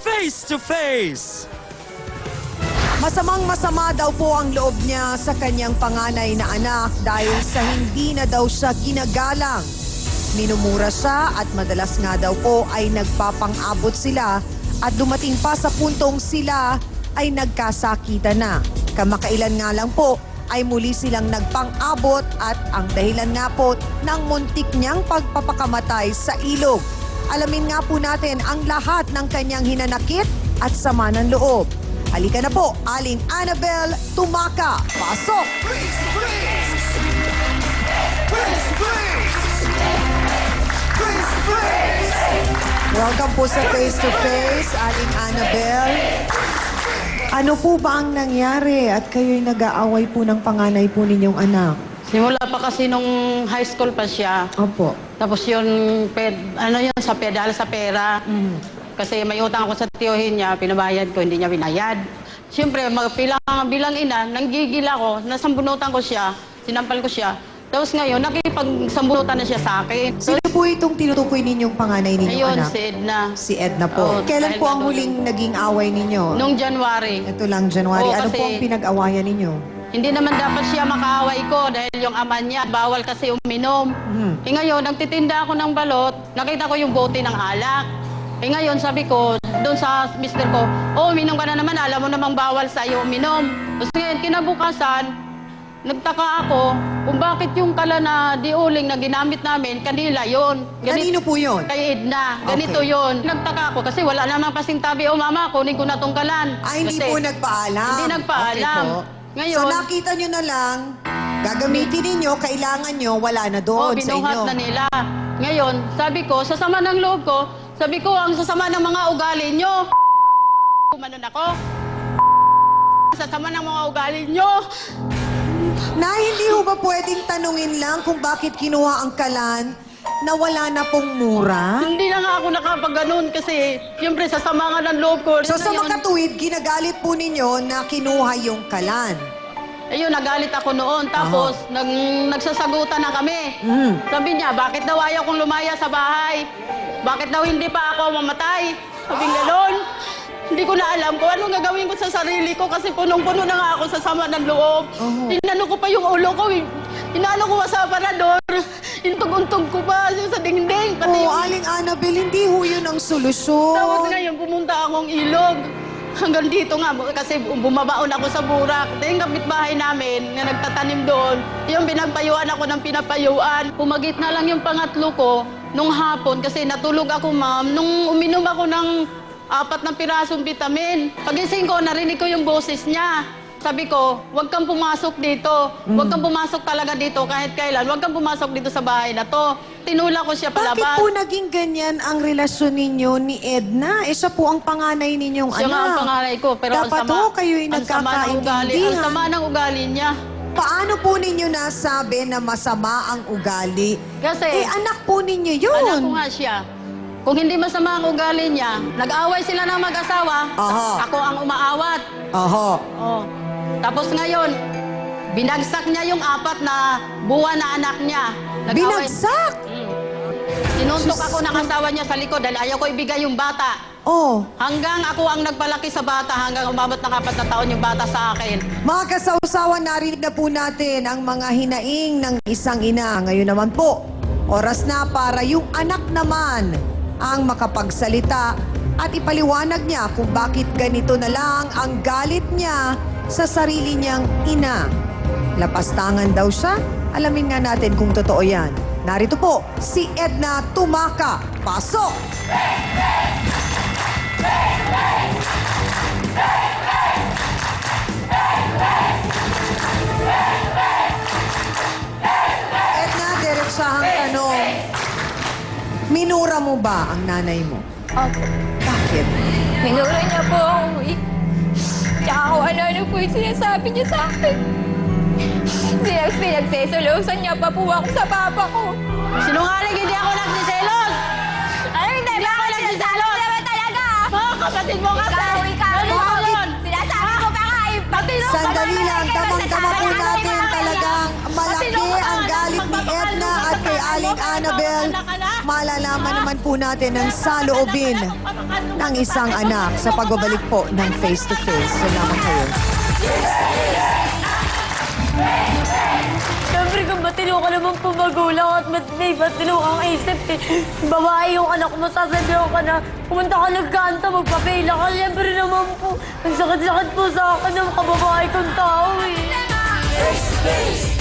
Face to Face. Masamang-masama daw po ang loob niya sa kanyang panganay na anak dahil sa hindi na daw siya ginagalang. Minumura siya at madalas nga daw po ay nagpapang-abot sila at dumating pa sa puntong sila ay nagkasakitan na. Kamakailan nga lang po ay muli silang nagpang-abot at ang dahilan nga po ng muntik niyang pagpapakamatay sa ilog. Alamin nga po natin ang lahat ng kanyang hinanakit at sama ng loob. Halika na po, Aling Annabel Tumaka. Pasok! Welcome po sa Face to Face, Aling Annabel. Ano po ba ang nangyari at kayo'y nag-aaway po ng panganay po ninyong anak? Simula pa kasi nung high school pa siya. Opo. Tapos yun, sa pedal sa pera. Kasi may utang ako sa tiyohin niya, pinabayad ko, hindi niya binayad. Siyempre, bilang ina, nanggigil ako, nasambunutan ko siya, sinampal ko siya. Tapos ngayon, nakipagsambunutan na siya sa akin. Sino po itong tinutukoy ninyong panganay ninyong Ayun, anak? si Edna. Si Edna po. Oo, Kailan dahil po ang natulog. huling naging away ninyo? Nung January. Ito lang, January. Oo, Ano kasi- po ang pinag-awayan ninyo? Hindi naman dapat siya makaaway ko dahil yung ama niya, bawal kasi uminom. Eh ngayon, nagtitinda ako ng balot, nakita ko yung bote ng alak. Eh ngayon, sabi ko, doon sa mister ko, uminom ka na naman, alam mo namang bawal sa iyo uminom. Tapos ngayon, kinabukasan, nagtaka ako kung bakit yung kala na diuling na ginamit namin, kanila yon. Kanino po yun? Kay Edna. Ganito Okay. yon. Nagtaka ako kasi wala namang kasing tabi, mama, kunin ko na tong kalan. Ay, hindi Kasi po nagpaalam. Hindi nagpaalam. Okay po. Ngayon, So nakita nyo na lang, gagamitin ninyo, kailangan nyo, wala na doon sa binuhat inyo. na nila. Ngayon, sabi ko, sa sama ng loob ko, sabi ko, ang sasama ng mga ugali nyo. Kumanon ako. Sa sama ng mga ugali nyo. Na hindi ho ba pwedeng tanungin lang kung bakit kinuha ang kalan na wala na pong mura? Hindi na nga ako nakapag-ganon kasi, siyempre, sasama nga ng loob ko. So sa Ngayon, makatuwid, ginagalit po ninyo na kinuha yung kalan. ayun, nagalit ako noon. Tapos, nagsasagutan na kami. Sabi niya, bakit daw ayaw kong lumaya sa bahay? Bakit daw hindi pa ako mamatay? Sabi gano'n. Hindi ko na alam kung anong gagawin ko sa sarili ko kasi punong-puno na nga ako sa sama ng loob. Inano ko pa yung ulo ko. Inano ko sa aparador. Intug-untog ko pa sa dingding. Pati Oo, yung... Aling Annabel, hindi ho yun ang solusyon. Tapos ngayon, pumunta akong ilog. Hanggang dito nga, kasi bumabaon ako sa burak. Yung kapitbahay namin na nagtatanim doon, yung pinagpayuan ako ng pinapayuan. Pumagit na lang yung pangatlo ko nung hapon kasi natulog ako, ma'am. Nung uminom ako ng 4 na pirasong vitamin. Pagising ko, narinig ko yung boses niya. Sabi ko, huwag kang pumasok dito. Huwag kang pumasok talaga dito kahit kailan. Huwag kang pumasok dito sa bahay na to. Tinula ko siya palabas. Bakit po naging ganyan ang relasyon ninyo ni Edna? Siya po ang panganay ninyong Siya anak. nga ang pangaray ko, pero Dapat ang sama, ho kayo'y ang sama ng ugali, ang sama nagkakaintindihan. ng ugali niya. Paano po ninyo nasabi na masama ang ugali? Kasi, Anak po ninyo yun. anak ko nga siya. Kung hindi masama ang ugali niya, nag-away sila ng mag-asawa, Aha. ako ang umaawat. Oho. Oh. Tapos ngayon, binagsak niya yung 4 na buwan na anak niya. Nag-away- Binagsak? Sinuntok ako ng asawa niya sa likod dahil ayaw ko ibigay yung bata. Oh. Hanggang ako ang nagpalaki sa bata, hanggang umabot ng 4 na taon yung bata sa akin. Mga kasawsawan, narinig na po natin ang mga hinaing ng isang ina. Ngayon naman po, oras na para yung anak naman ang makapagsalita at ipaliwanag niya kung bakit ganito na lang ang galit niya sa sarili niyang ina. Lapastangan daw siya? Alamin nga natin kung totoo yan. Narito po, si Edna Tumaka. Pasok! Edna, diretsahang tanong. Minura mo ba ang nanay mo? Opo. Bakit? Minura niya po ako eh. Tsaka kung ano-ano po yung sinasabi niya sa akin. Pinagsesolosan niya pa po ako sa papa ko. Sinungaling, hindi ako nagsiselos! Ano hindi ba ako nagsasabi naman talaga? Mga kapatid mo kasi! Ikaw. Ano ba yun? Sinasabi ko pa nga eh. Sandali lang, damang-dama po natin talagang malaki ang galit ni Edna at kay Aling Annabel, malalaman naman po natin ang saloobin ng isang anak sa pagbabalik po ng Face to Face. Salamat kayo. Siyempre, kung matino ka naman po magulang at may matino kang isip, babae yung anak mo, sasabihan ka na, pumunta ka nagkanta, magpapila ka. Siyempre naman po, ang sakit-sakit po sa akin ng kababae kong tao eh.